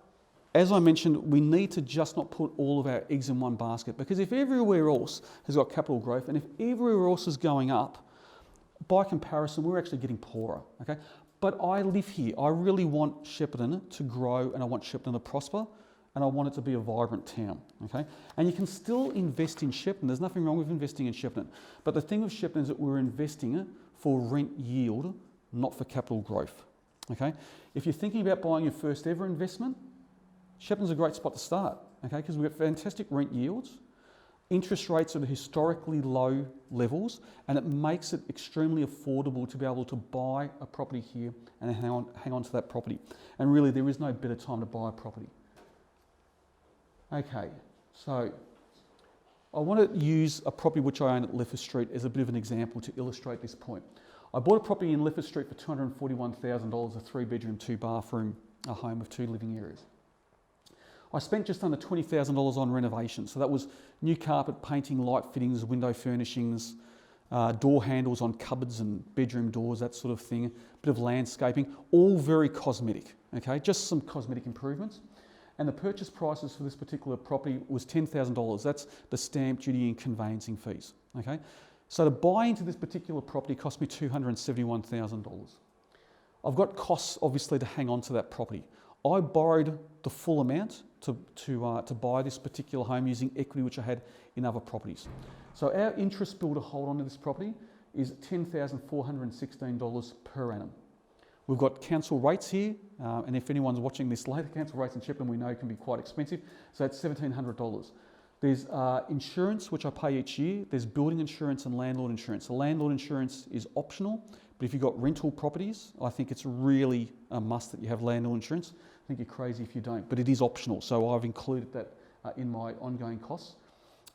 as I mentioned, we need to just not put all of our eggs in one basket, because if everywhere else has got capital growth and if everywhere else is going up, by comparison, we're actually getting poorer. Okay, but I live here. I really want Shepparton to grow, and I want Shepparton to prosper, and I want it to be a vibrant town, okay? And you can still invest in Shepparton. There's nothing wrong with investing in Shepparton. But the thing with Shepparton is that we're investing for rent yield, not for capital growth, okay? If you're thinking about buying your first ever investment, Shepparton's a great spot to start, okay? Because we've got fantastic rent yields, interest rates are at historically low levels, and it makes it extremely affordable to be able to buy a property here and hang on to that property. And really, there is no better time to buy a property. Okay, so I want to use a property which I own at Leffers Street as a bit of an example to illustrate this point. I bought a property in Leffers Street for $241,000, a 3-bedroom, 2-bathroom, a home with 2 living areas. I spent just under $20,000 on renovation, so that was new carpet, painting, light fittings, window furnishings, door handles on cupboards and bedroom doors, that sort of thing, a bit of landscaping, all very cosmetic, okay, just some cosmetic improvements. And the purchase prices for this particular property was $10,000. That's the stamp duty and conveyancing fees, okay? So to buy into this particular property cost me $271,000. I've got costs, obviously, to hang on to that property. I borrowed the full amount to buy this particular home using equity which I had in other properties. So our interest bill to hold on to this property is $10,416 per annum. We've got council rates here, and if anyone's watching this later, council rates in Shepparton we know can be quite expensive, so that's $1,700. There's insurance, which I pay each year. There's building insurance and landlord insurance. The landlord insurance is optional, but if you've got rental properties, I think it's really a must that you have landlord insurance. I think you're crazy if you don't, but it is optional, so I've included that in my ongoing costs.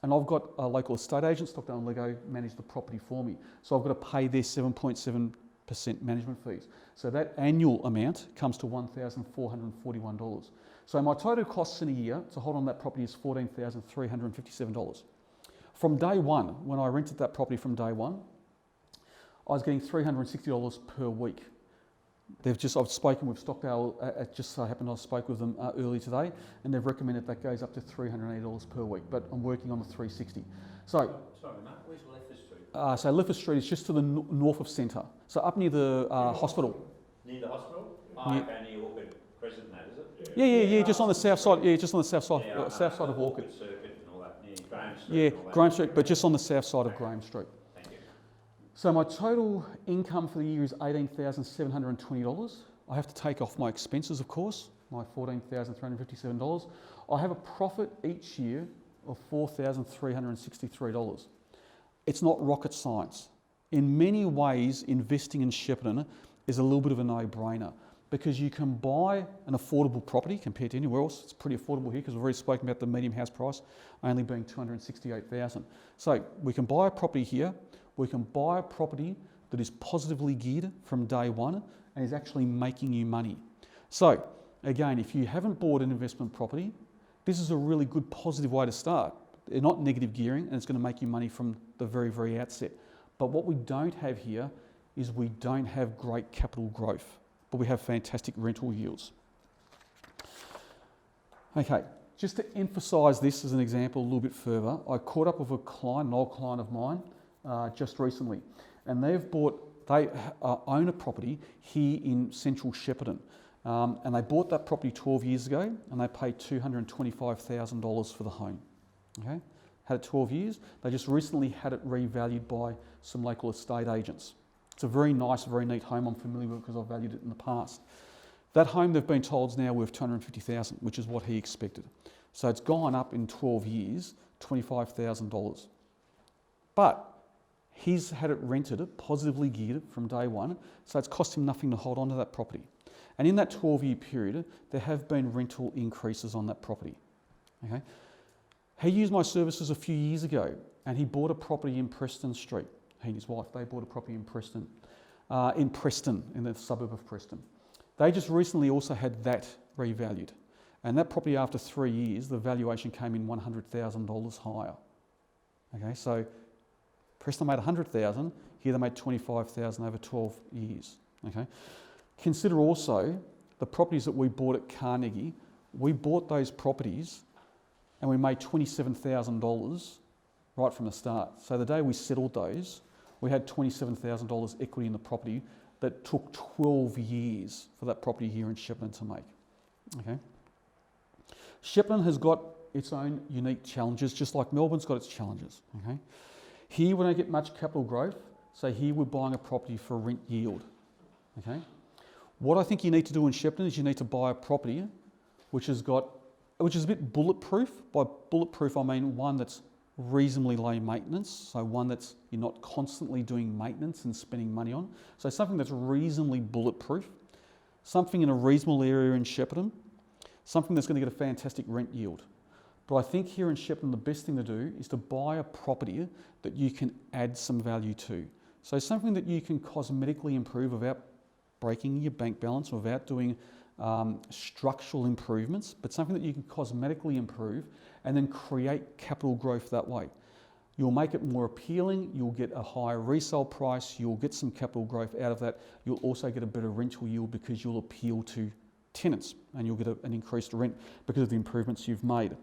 And I've got a local estate agent, Stockdale & Lego, manage the property for me, so I've got to pay their 7.7% management fees. So that annual amount comes to $1,441. So my total costs in a year to hold on that property is $14,357. From day one, when I rented that property from day one, I was getting $360 per week. I've spoken with Stockdale, it just so happened I spoke with them earlier today, and they've recommended that goes up to $380 per week, but I'm working on the $360. So, sorry, Mark, where's Leffers Street? So Leffers Street is just to the north of centre, so up near the hospital. Near the hospital? Oh, Yeah. okay, near Orchid Crescent, that is it? Yeah, just on the south side. Yeah, just on the south side, Yeah, south side of Orchid. Circuit and all that, near Graham Street. Yeah, and all that. Graham Street, but just on the south side of Graham Street. Thank you. So my total income for the year is $18,720. I have to take off my expenses, of course, my $14,357. I have a profit each year of $4,363. It's not rocket science. In many ways, investing in Shepparton is a little bit of a no-brainer because you can buy an affordable property compared to anywhere else. It's pretty affordable here because we've already spoken about the medium house price only being $268,000. So we can buy a property here. We can buy a property that is positively geared from day one and is actually making you money. So again, if you haven't bought an investment property, this is a really good positive way to start. They're not negative gearing and it's going to make you money from the very, very outset. But what we don't have here is we don't have great capital growth, but we have fantastic rental yields. Okay, just to emphasise this as an example a little bit further, I caught up with a client, an old client of mine, just recently, and they own a property here in central Shepparton, and they bought that property 12 years ago, and they paid $225,000 for the home. Okay, had it 12 years. They just recently had it revalued by some local estate agents. It's a very nice, very neat home. I'm familiar with it because I've valued it in the past. That home they've been told is now worth $250,000, which is what he expected. So it's gone up in 12 years, $25,000. But he's had it rented, positively geared from day one, so it's cost him nothing to hold on to that property. And in that 12-year period, there have been rental increases on that property. Okay. He used my services a few years ago and he bought a property in Preston Street. he and his wife, they bought a property in Preston, in the suburb of Preston. They just recently also had that revalued. And that property, after 3 years, the valuation came in $100,000 higher. Okay, so Preston made 100,000, here they made 25,000 over 12 years. Okay, consider also the properties that we bought at Carnegie. We bought those properties and we made $27,000 right from the start. So the day we settled those, we had $27,000 equity in the property that took 12 years for that property here in Shepparton to make. Okay. Shepparton has got its own unique challenges, just like Melbourne's got its challenges. Okay. Here we don't get much capital growth, so here we're buying a property for rent yield. Okay. What I think you need to do in Shepparton is you need to buy a property which is a bit bulletproof. By bulletproof, I mean one that's reasonably low maintenance, so one that's you're not constantly doing maintenance and spending money on. So something that's reasonably bulletproof, something in a reasonable area in Shepparton, something that's going to get a fantastic rent yield. But I think here in Shepparton, the best thing to do is to buy a property that you can add some value to. So something that you can cosmetically improve without breaking your bank balance, without doing structural improvements, but something that you can cosmetically improve and then create capital growth that way. You'll make it more appealing, you'll get a higher resale price, you'll get some capital growth out of that, you'll also get a better rental yield because you'll appeal to tenants and you'll get an increased rent because of the improvements you've made.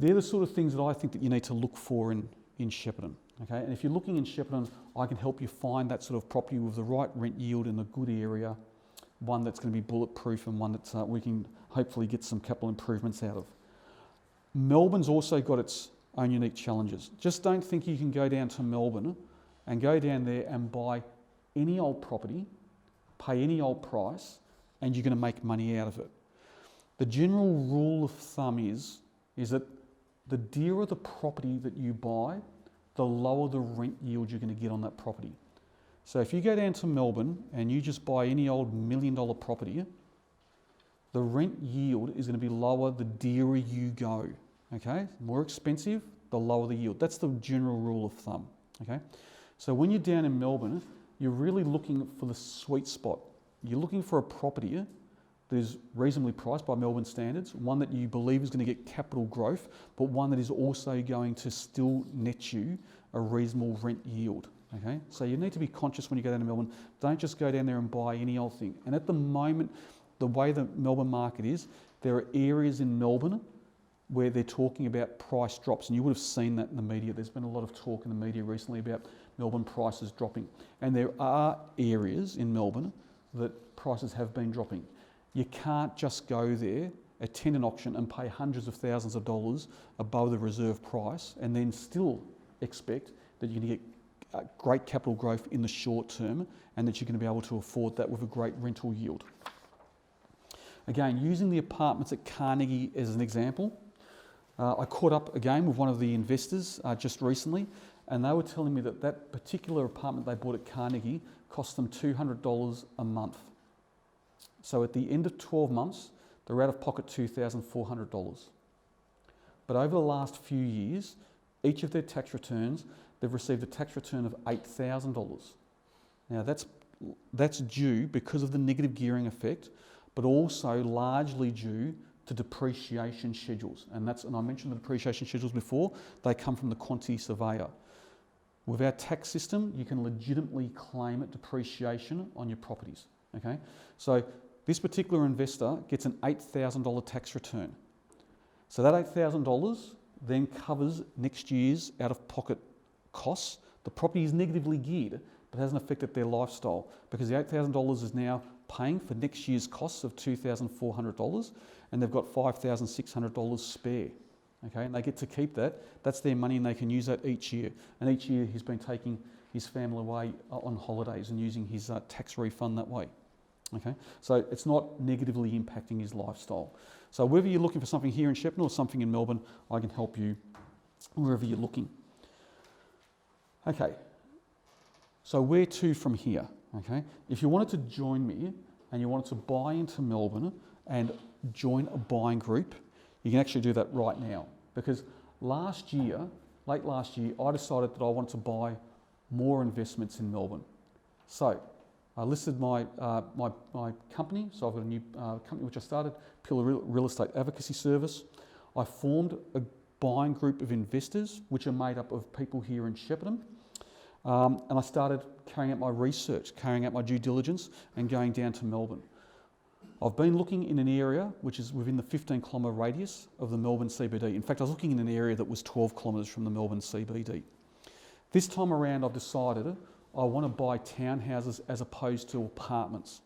They're the sort of things that I think that you need to look for in Shepparton. Okay? And if you're looking in Shepparton, I can help you find that sort of property with the right rent yield in a good area, one that's going to be bulletproof and one that we can hopefully get some capital improvements out of. Melbourne's also got its own unique challenges. Just don't think you can go down to Melbourne and go down there and buy any old property, pay any old price, and you're going to make money out of it. The general rule of thumb is that the dearer the property that you buy, the lower the rent yield you're going to get on that property. So if you go down to Melbourne and you just buy any old $1 million property, the rent yield is going to be lower the dearer you go. Okay, more expensive, the lower the yield. That's the general rule of thumb. Okay, so when you're down in Melbourne, you're really looking for the sweet spot. You're looking for a property that is reasonably priced by Melbourne standards, one that you believe is going to get capital growth, but one that is also going to still net you a reasonable rent yield. Okay, so you need to be conscious when you go down to Melbourne. Don't just go down there and buy any old thing. And at the moment, the way the Melbourne market is, there are areas in Melbourne where they're talking about price drops, and you would have seen that in the media. There's been a lot of talk in the media recently about Melbourne prices dropping. And there are areas in Melbourne that prices have been dropping. You can't just go there, attend an auction and pay hundreds of thousands of dollars above the reserve price and then still expect that you're going to get great capital growth in the short term and that you're going to be able to afford that with a great rental yield. Again, using the apartments at Carnegie as an example, I caught up again with one of the investors just recently, and they were telling me that that particular apartment they bought at Carnegie cost them $200 a month. So at the end of 12 months, they're out of pocket $2,400. But over the last few years, each of their tax returns, they've received a tax return of $8,000. Now that's due because of the negative gearing effect, but also largely due to depreciation schedules. And I mentioned the depreciation schedules before, they come from the quantity surveyor. With our tax system, you can legitimately claim depreciation on your properties. Okay, so this particular investor gets an $8,000 tax return. So that $8,000 then covers next year's out-of-pocket costs. The property is negatively geared, but hasn't affected their lifestyle because the $8,000 is now paying for next year's costs of $2,400 and they've got $5,600 spare. Okay, and they get to keep that. That's their money and they can use that each year. And each year he's been taking his family away on holidays and using his tax refund that way. Okay, so it's not negatively impacting his lifestyle. So whether you're looking for something here in Shepparton or something in Melbourne, I can help you wherever you're looking. Okay, so where to from here? Okay, if you wanted to join me and you wanted to buy into Melbourne and join a buying group, you can actually do that right now. Because late last year, I decided that I wanted to buy more investments in Melbourne. So I listed my company. So I've got a new company which I started, Pillar Real Estate Advocacy Service. I formed a buying group of investors which are made up of people here in Shepparton. And I started carrying out my research, carrying out my due diligence and going down to Melbourne. I've been looking in an area which is within the 15-kilometre radius of the Melbourne CBD. In fact, I was looking in an area that was 12 kilometres from the Melbourne CBD. This time around, I've decided I want to buy townhouses as opposed to apartments.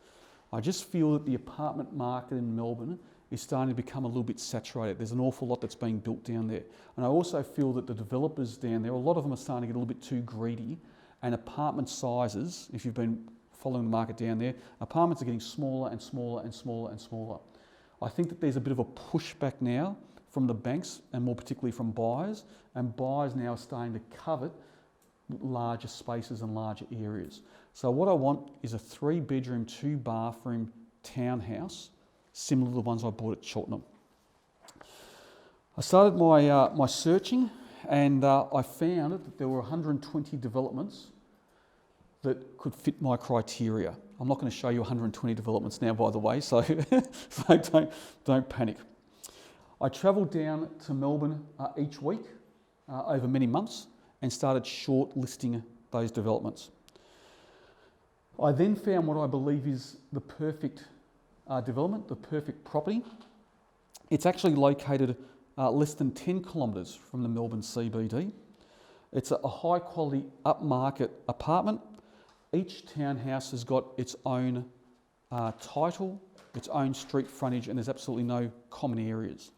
I just feel that the apartment market in Melbourne is starting to become a little bit saturated. There's an awful lot that's being built down there. And I also feel that the developers down there, a lot of them are starting to get a little bit too greedy, and apartment sizes, if you've been following the market down there, apartments are getting smaller and smaller and smaller and smaller. I think that there's a bit of a pushback now from the banks and more particularly from buyers, and buyers now are starting to covet larger spaces and larger areas. So what I want is a 3-bedroom, 2-bathroom townhouse, similar to the ones I bought at Cheltenham. I started my searching, and I found that there were 120 developments that could fit my criteria. I'm not going to show you 120 developments now, by the way, so, don't panic. I travelled down to Melbourne each week over many months and started shortlisting those developments. I then found what I believe is the perfect development, the perfect property. It's actually located less than 10 kilometres from the Melbourne CBD. It's a high quality upmarket apartment. Each townhouse has got its own title, its own street frontage, and there's absolutely no common areas.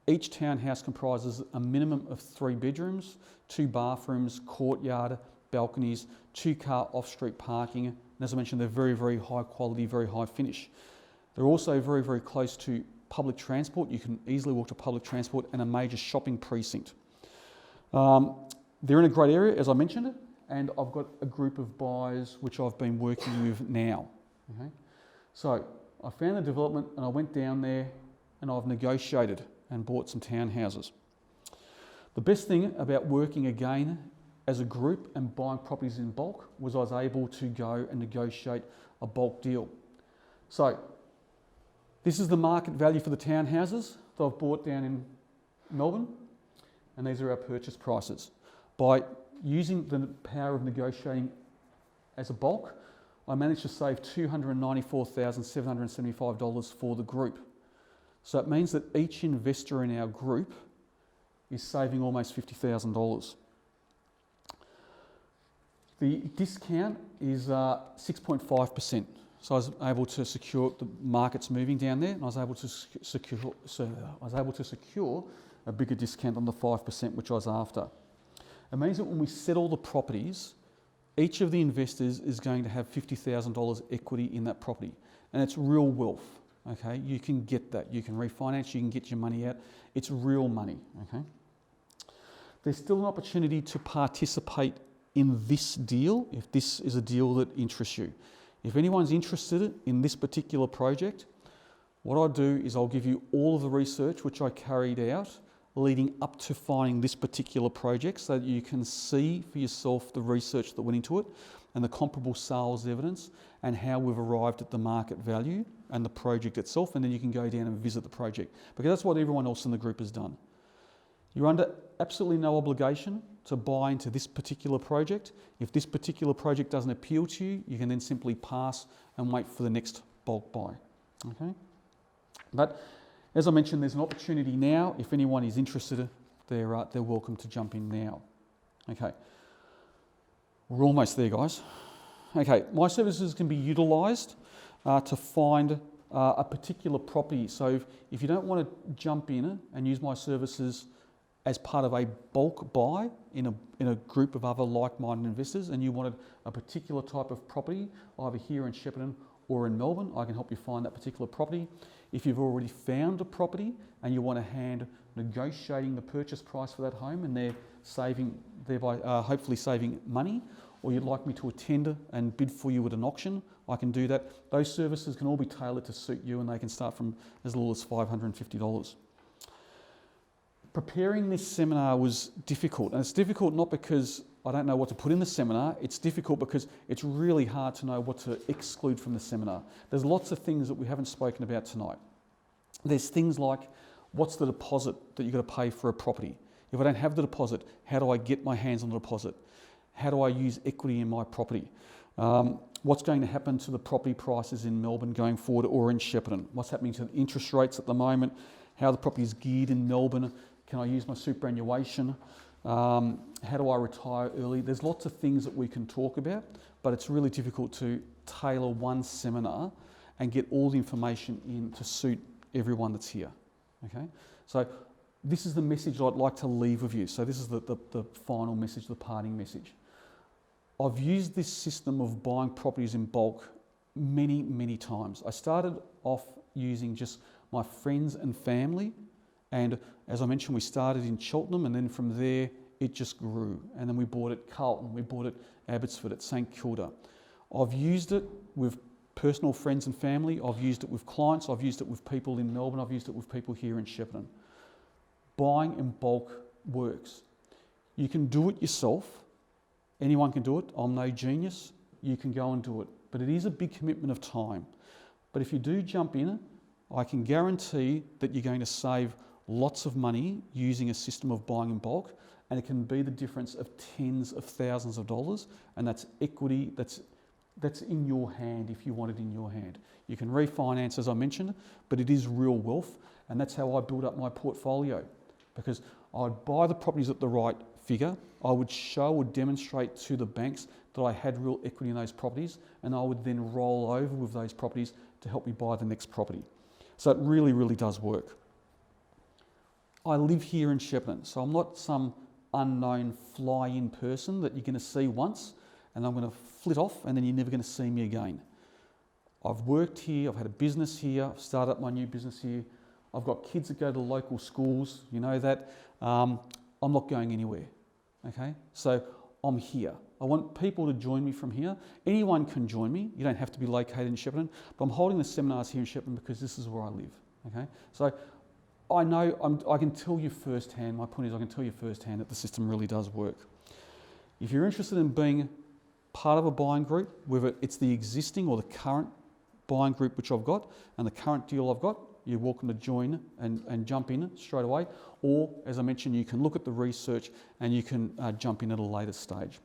Each townhouse comprises a minimum of 3 bedrooms, 2 bathrooms, courtyard, balconies, 2-car off-street parking. And as I mentioned, they're very, very high quality, very high finish. They're also very, very close to public transport. You can easily walk to public transport and a major shopping precinct. They're in a great area, as I mentioned, and I've got a group of buyers which I've been working with now. Okay? So I found the development and I went down there and I've negotiated and bought some townhouses. The best thing about working again as a group and buying properties in bulk was I was able to go and negotiate a bulk deal. So this is the market value for the townhouses that I've bought down in Melbourne, and these are our purchase prices. By using the power of negotiating as a bulk, I managed to save $294,775 for the group. So it means that each investor in our group is saving almost $50,000. The discount is 6.5%. So I was able to secure, the market's moving down there, and I was able to secure a bigger discount than the 5% which I was after. It means that when we settle the properties, each of the investors is going to have $50,000 equity in that property, and it's real wealth. Okay, you can get that. You can refinance. You can get your money out. It's real money. Okay. There's still an opportunity to participate in this deal if this is a deal that interests you. If anyone's interested in this particular project, what I'll do is I'll give you all of the research which I carried out leading up to finding this particular project so that you can see for yourself the research that went into it and the comparable sales evidence and how we've arrived at the market value and the project itself, and then you can go down and visit the project, because that's what everyone else in the group has done. You're under absolutely no obligation to buy into this particular project. If this particular project doesn't appeal to you, you can then simply pass and wait for the next bulk buy. Okay? But as I mentioned, there's an opportunity now. If anyone is interested, they're welcome to jump in now. Okay, we're almost there, guys. Okay, my services can be utilised to find a particular property. So if you don't want to jump in and use my services as part of a bulk buy in a group of other like-minded investors, and you wanted a particular type of property, either here in Shepparton or in Melbourne, I can help you find that particular property. If you've already found a property and you want a hand negotiating the purchase price for that home, and thereby hopefully saving money, or you'd like me to attend and bid for you at an auction, I can do that. Those services can all be tailored to suit you, and they can start from as little as $550. Preparing this seminar was difficult, and it's difficult not because I don't know what to put in the seminar. It's difficult because it's really hard to know what to exclude from the seminar. There's lots of things that we haven't spoken about tonight. There's things like, what's the deposit that you've got to pay for a property? If I don't have the deposit, how do I get my hands on the deposit? How do I use equity in my property? What's going to happen to the property prices in Melbourne going forward or in Shepparton? What's happening to the interest rates at the moment? How the property is geared in Melbourne? Can I use my superannuation? How do I retire early? There's lots of things that we can talk about, but it's really difficult to tailor one seminar and get all the information in to suit everyone that's here. Okay, so this is the message I'd like to leave with you. So this is the final message, the parting message. I've used this system of buying properties in bulk many, many times. I started off using just my friends and family, and as I mentioned, we started in Cheltenham, and then from there it just grew. And then we bought at Carlton, we bought at Abbotsford, at St Kilda. I've used it with personal friends and family, I've used it with clients, I've used it with people in Melbourne, I've used it with people here in Shepparton. Buying in bulk works. You can do it yourself. Anyone can do it. I'm no genius. You can go and do it. But it is a big commitment of time. But if you do jump in, I can guarantee that you're going to save lots of money using a system of buying in bulk, and it can be the difference of tens of thousands of dollars, and that's equity that's in your hand if you want it in your hand. You can refinance, as I mentioned, but it is real wealth, and that's how I built up my portfolio, because I'd buy the properties at the right figure, I would show or demonstrate to the banks that I had real equity in those properties, and I would then roll over with those properties to help me buy the next property. So it really, really does work. I live here in Shepparton, so I'm not some unknown fly-in person that you're going to see once and I'm going to flit off and then you're never going to see me again. I've worked here, I've had a business here, I've started up my new business here, I've got kids that go to the local schools, you know that. I'm not going anywhere, okay? So I'm here. I want people to join me from here. Anyone can join me. You don't have to be located in Shepparton, but I'm holding the seminars here in Shepparton because this is where I live, okay? So I know, I can tell you firsthand, my point is I can tell you firsthand that the system really does work. If you're interested in being part of a buying group, whether it's the existing or the current buying group which I've got and the current deal I've got, you're welcome to join and jump in straight away. Or, as I mentioned, you can look at the research and you can jump in at a later stage.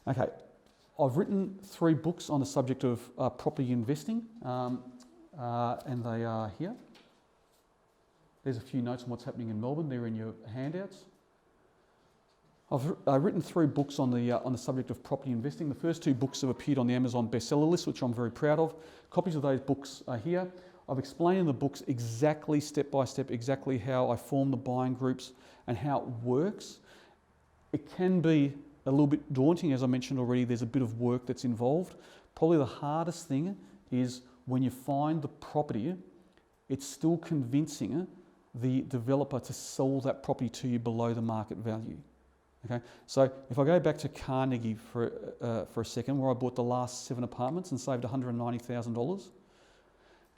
Okay, I've written 3 books on the subject of property investing, and they are here. There's a few notes on what's happening in Melbourne. They're in your handouts. I've written 3 books on the subject of property investing. The first 2 books have appeared on the Amazon bestseller list, which I'm very proud of. Copies of those books are here. I've explained in the books exactly, step by step, exactly how I form the buying groups and how it works. It can be a little bit daunting, as I mentioned already. There's a bit of work that's involved. Probably the hardest thing is when you find the property, it's still convincing the developer to sell that property to you below the market value. Okay, so if I go back to Carnegie for a second, where I bought the last 7 apartments and saved $190,000,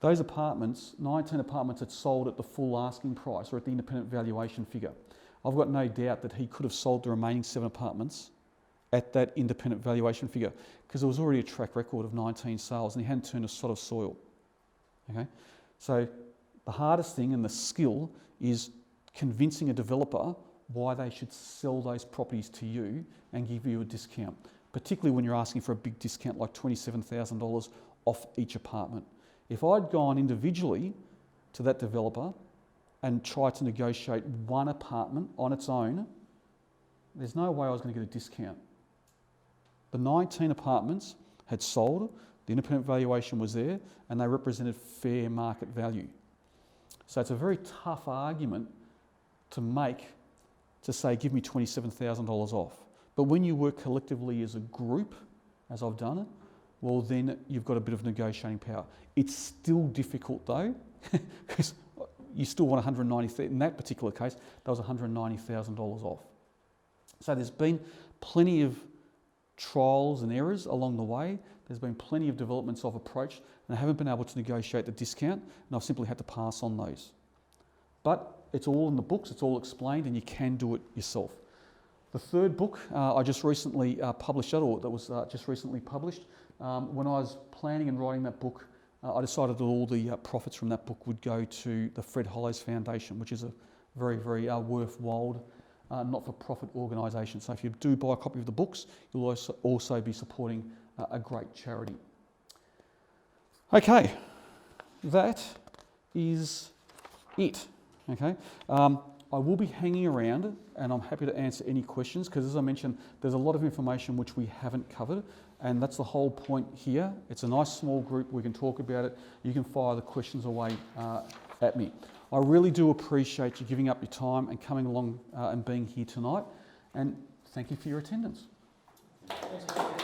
those apartments, 19 apartments, had sold at the full asking price or at the independent valuation figure. I've got no doubt that he could have sold the remaining 7 apartments at that independent valuation figure because there was already a track record of 19 sales and he hadn't turned a sod of soil. Okay, so the hardest thing and the skill is convincing a developer why they should sell those properties to you and give you a discount, particularly when you're asking for a big discount like $27,000 off each apartment. If I'd gone individually to that developer and tried to negotiate one apartment on its own, there's no way I was going to get a discount. The 19 apartments had sold, the independent valuation was there, and they represented fair market value. So it's a very tough argument to make to say, give me $27,000 off. But when you work collectively as a group, as I've done it, well then you've got a bit of negotiating power. It's still difficult though, because you still want $190,000. In that particular case, that was $190,000 off. So there's been plenty of trials and errors along the way. There's been plenty of developments I've approached and I haven't been able to negotiate the discount, and I've simply had to pass on those. But it's all in the books, it's all explained, and you can do it yourself. The third book I just recently published, that was just recently published. When I was planning and writing that book, I decided that all the profits from that book would go to the Fred Hollows Foundation, which is a very, very worthwhile not-for-profit organisation. So if you do buy a copy of the books, you'll also be supporting a great charity. Okay, that is it. Okay, I will be hanging around and I'm happy to answer any questions because, as I mentioned, there's a lot of information which we haven't covered, and that's the whole point here. It's a nice small group, we can talk about it, you can fire the questions away at me. I really do appreciate you giving up your time and coming along and being here tonight, and thank you for your attendance. Thanks.